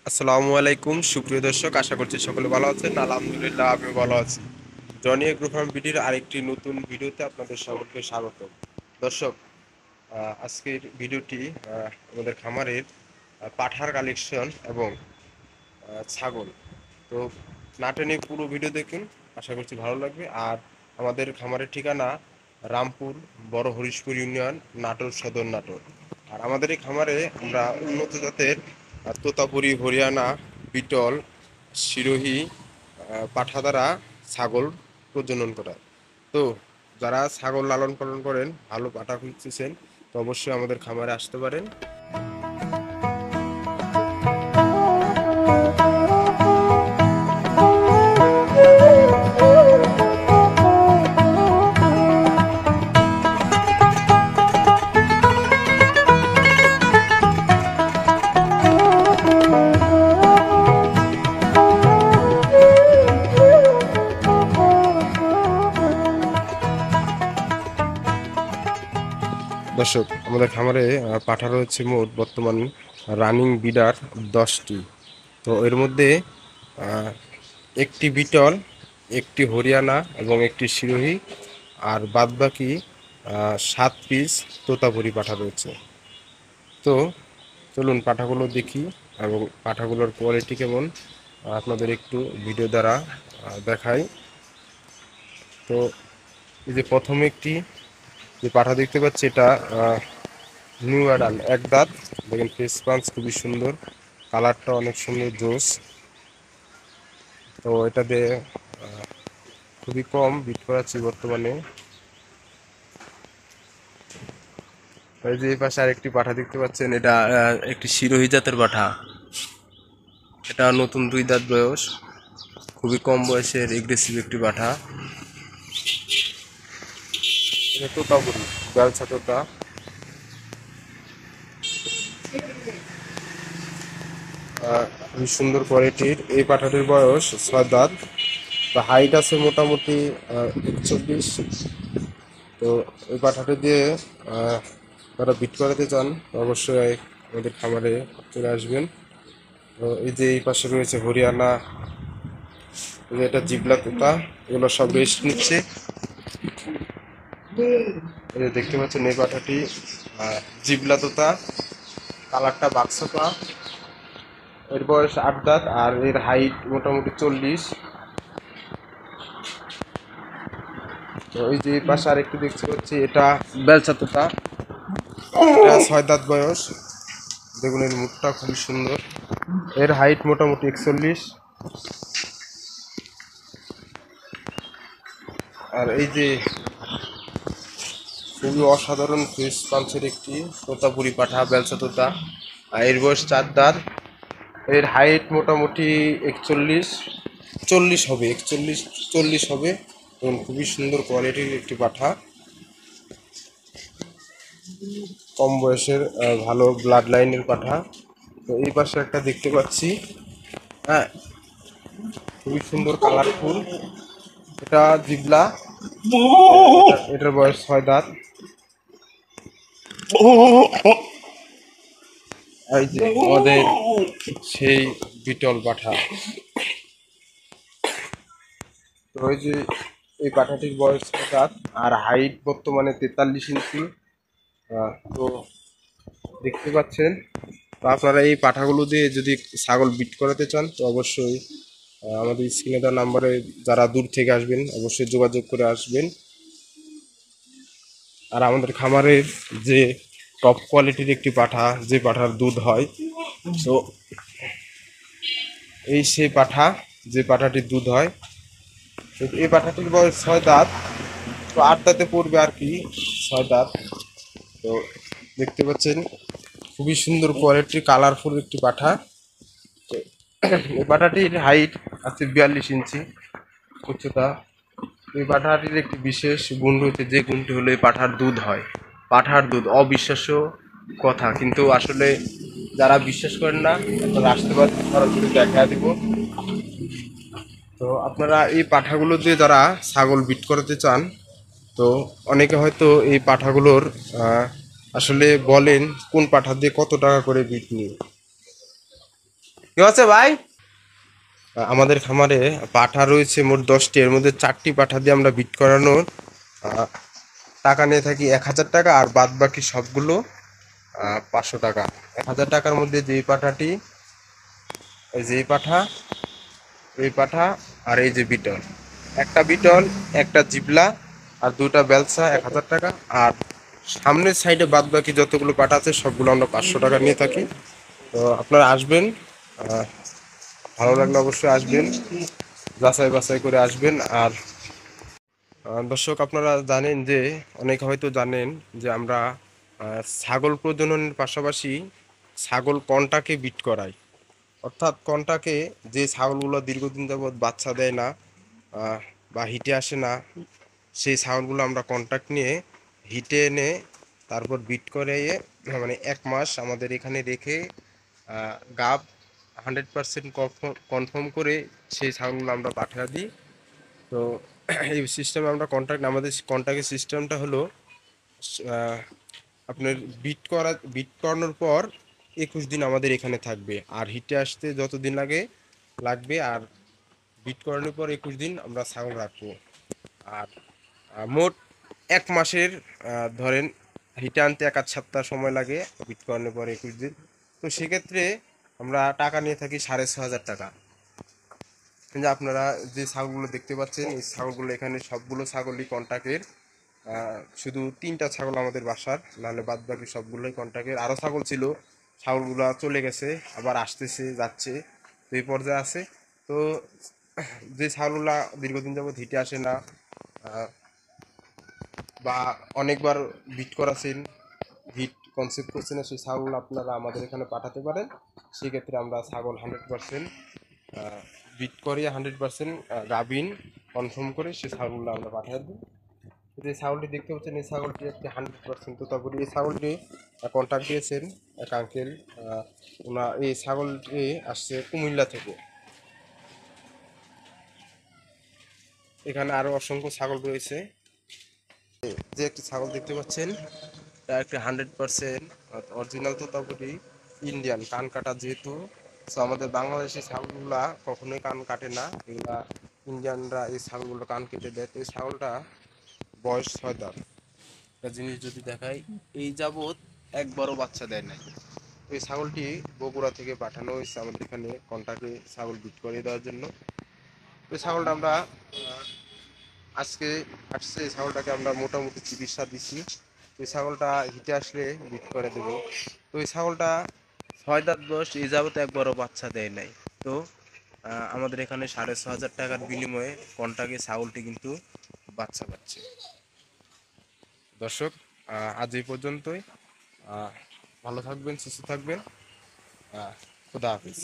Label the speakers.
Speaker 1: আসসালামু আলাইকুম সুপ্রিয় দর্শক, আশা করছি সকলে ভালো আছেন। আলহামদুলিল্লাহ আমি ভালো আছি। জনি এগ্রো ফার্ম বিডির আরেকটি নতুন ভিডিওতে আপনাদের সকলকে স্বাগত। দর্শক, আজকের ভিডিওটি আমাদের খামারের পাঠার কালেকশন এবং ছাগল। তো না টেনে পুরো ভিডিও দেখুন, আশা করছি ভালো লাগবে। আর আমাদের খামারের ঠিকানা রামপুর বড় হরিশপুর ইউনিয়ন, নাটোর সদর, নাটোর। আর আমাদের এই খামারে আমরা উন্নত জাতের তোতাপুরি, হরিয়ানা, বিটল, সিরোহি, পাঠা দ্বারা ছাগল প্রজনন করা। তো যারা ছাগল লালন পালন করেন, ভালো পাঠা খুঁজতেছেন, তো অবশ্যই আমাদের খামারে আসতে পারেন। দর্শক, আমাদের খামারে পাঠা রয়েছে মোট বর্তমান রানিং বিডার 10টি। তো এর মধ্যে একটি বিটল, একটি হরিয়ানা এবং একটি সিরোহি, আর বাদবাকি 7 পিস তোতাপুরি পাঠা রয়েছে। তো চলুন পাঠাগুলো দেখি এবং পাঠাগুলোর কোয়ালিটি কেমন আপনাদের একটু ভিডিও দ্বারা দেখাই। তো এই যে প্রথমে একটি যে পাঠা দেখতে পাচ্ছি, এটা নিউ অ্যাডাল, এক দাঁত। দেখেন ফেস পাঞ্চ খুবই সুন্দর, কালারটা অনেক সুন্দর, জোস। তো এটাতে খুবই কম বিট করাচ্ছি বর্তমানে। এই যে এই পাশে আরেকটি পাঠা দেখতে পাচ্ছেন, এটা একটি সিরোহি জাতের পাঠা। এটা নতুন 2 দাঁত বয়স, খুবই কম বয়সের এগ্রেসিভ একটি পাঠা। এটা তোতাপুরি, বেলছা তোতা। খুবই সুন্দর কোয়ালিটির এই পাঠাটির বয়স 6 দাঁত। তো হাইট আছে মোটামুটি 41। তো এই পাঠাটি দিয়ে যারা বিট করাতে চান অবশ্যই আমাদের খামারে চলে আসবেন। তো এই যে এই পাশে রয়েছে হরিয়ানা, এই যে এটা জিবলা তোতা, এগুলো সব রেস্ট নিচ্ছে। এই যে দেখতে পাচ্ছেন এই পাঠাটি জিবলা তোতা, কালারটা বাক্সপা। এর বয়স 8 দাঁত আর এর হাইট মোটামুটি 40। তো ওই যে পাশে আরেকটু দেখতে পাচ্ছি, এটা বেলচা তোতা, এটা 6 দাঁত বয়স। দেখুন এর মুখটা খুবই সুন্দর, এর হাইট মোটামুটি 41। আর এই যে খুবই অসাধারণ ফেস পাঞ্চের একটি তোতাপুরি পাঠা, বেলচা তোতা। আর এর বয়স 4 দাঁত, এর হাইট মোটামুটি 41, 40 হবে, 41 40 হবে। এবং খুবই সুন্দর কোয়ালিটির একটি পাঠা, কম বয়সের ভালো ব্লাড লাইনের পাঠা। তো এই পাশে একটা দেখতে পাচ্ছি, হ্যাঁ, খুবই সুন্দর কালারফুল, এটা জিবলা। এটার বয়স 6 দাঁত। এই যে আমাদের সেই বিটল পাঠা। তো ওই যে এই পাঠাটির বয়স 6 দাঁত আর হাইট বর্তমানে 43 ইঞ্চি। তো দেখতে পাচ্ছেন। তো আপনারা এই পাঠাগুলো দিয়ে যদি ছাগল বিট করাতে চান তো অবশ্যই আমাদের স্ক্রিনে দেওয়া নাম্বারে যারা দূর থেকে আসবেন অবশ্যই যোগাযোগ করে আসবেন। আর আমাদের খামারের যে টপ কোয়ালিটির একটি পাঠা, যে পাঠার দুধ হয়, তো এই সেই পাঠা, যে পাঠাটির দুধ হয়। তো এই পাঠাটির বয়স 6 দাঁত, তো 8 দাঁতে পড়বে আর কি, 6 দাঁত। তো দেখতে পাচ্ছেন খুবই সুন্দর কোয়ালিটির কালারফুল একটি পাঠা। তো এই পাঠাটির হাইট আছে 42 ইঞ্চি উচ্চতা। এই পাঠাটির একটি বিশেষ গুণ রয়েছে, যে গুণটি হলো এই পাঠার দুধ হয়। পাঠার দুধ অবিশ্বাস্য কথা, কিন্তু আসলে যারা বিশ্বাস করেন না আপনারা আসতে পারেন, সরাসরি দেখা দিব। তো আপনারা এই পাঠাগুলো দিয়ে যারা ছাগল বিট করাতে চান, তো অনেকে হয়তো এই পাঠাগুলোর আসলে বলেন কোন পাঠা দিয়ে কত টাকা করে বিট নিয়ে। কি হচ্ছে ভাই? আমাদের খামারে পাঠা রয়েছে মোট 10টি, এর মধ্যে 4টি পাঠা দিয়ে আমরা বিট করানোর আহ, টাকা নিয়ে থাকি 1,000 টাকা, আর বাদ বাকি সবগুলো 500 টাকা। 1,000 টাকার মধ্যে যেই পাঠাটি, যেই পাঠা, এই পাঠা আর এই যে বিটল, একটা বিটল, একটা জিবলা আর দুটা বেলসা 1,000 টাকা। আর সামনের সাইডে বাদ বাকি যতগুলো পাঠা আছে সবগুলো আমরা 500 টাকা নিয়ে থাকি। তো আপনারা আসবেন, আহ, ভালো লাগলে অবশ্যই আসবেন, যাচাই বাছাই করে আসবেন। আর দর্শক, আপনারা জানেন যে, অনেকে হয়তো জানেন যে আমরা ছাগল প্রজননের পাশাপাশি ছাগল কন্টাকে বিট করাই। অর্থাৎ কন্টাকে, যে ছাগলগুলো দীর্ঘদিন যাবৎ বাচ্চা দেয় না আহ, বা হিটে আসে না, সেই ছাগলগুলো আমরা কন্টাক্ট নিয়ে হিটে এনে তারপর বিট করে, মানে 1 মাস আমাদের এখানে রেখে গাব 100% কনফার্ম করে সেই ছাগলগুলো আমরা পাঠিয়ে দিই। তো এই সিস্টেমে আমরা কন্ট্যাক্ট, আমাদের কন্ট্যাক্টের সিস্টেমটা হলো আহ, আপনার বিট করানোর পর 21 দিন আমাদের এখানে থাকবে, আর হিটে আসতে যতদিন লাগবে, আর বিট করানোর পর 21 দিন আমরা ছাগল রাখবো। আর মোট 1 মাসের ধরেন, হিটে আনতে 1 আধ সপ্তাহ সময় লাগে, বিট করানোর পর 21 দিন। তো সেক্ষেত্রে আমরা টাকা নিয়ে থাকি 6,500 টাকা। যে আপনারা যে ছাগলগুলো দেখতে পাচ্ছেন, এই ছাগলগুলো এখানে সবগুলো ছাগলই কন্টাক্টের। শুধু 3টা ছাগল আমাদের বাসার, নাহলে বাদ বাকি সবগুলোই কন্টাক্টের। আরও ছাগল ছিল, ছাগলগুলো চলে গেছে, আবার আসতেছে যাচ্ছে, তো এই পর্যায়ে আছে। তো যে ছাগলগুলা দীর্ঘদিন যাবত হিটে আসে না বা অনেকবার বিট করাছেন, হিট কনসেপ্ট করছে না, সেই ছাগলগুলো আপনারা আমাদের এখানে পাঠাতে পারেন। সেক্ষেত্রে আমরা ছাগল 100% বিট করিয়ে 100% গাভিন কনফার্ম করে সেই ছাগলগুলো আমরা পাঠিয়ে দিই। যে ছাগলটি দেখতে পাচ্ছেন, এই ছাগলটি একটি 100% তোতাপুরি। এই ছাগলটি কন্ট্যাক্ট দিয়েছেন এক আঙ্কেল, এই ছাগলটি আসছে কুমিল্লা থেকে। এখানে আরো অসংখ্য ছাগল রয়েছে। যে একটি ছাগল দেখতে পাচ্ছেন, এটা একটি 100% অরিজিনাল তোতাপুরি ইন্ডিয়ান, কান কাটা যেহেতু। সো আমাদের বাংলাদেশি ছাগলগুলা কখনোই কান কাটে না, এগুলা ইন্ডিয়ানরা এই ছাগলগুলো কান কেটে দেয়। তো এই ছাগলটা বয়স 6 দাঁত। একটা জিনিস যদি দেখাই, এই যাবৎ একবারও বাচ্চা দেয় নাই। এই ছাগলটি বগুড়া থেকে পাঠানো হয়েছে আমাদের এখানে কন্টাক্টে ছাগল বিট করে দেওয়ার জন্য। তো ছাগলটা আমরা আজকে আসছে, এই ছাগলটাকে আমরা মোটামুটি চিকিৎসা দিচ্ছি। এই ছাগলটা হিটে আসলে বিট করে দেবো। তো এই ছাগলটা 6 দাঁত বয়স, এই যাবত একবারও বাচ্চা দেয় নাই। তো আমাদের এখানে 6,500 টাকার বিনিময়ে কন্টাক্টে ছাগলটি কিন্তু বাচ্চা পাচ্ছে। দর্শক, আজ এই পর্যন্তই। ভালো থাকবেন, সুস্থ থাকবেন। খুদা হাফিজ।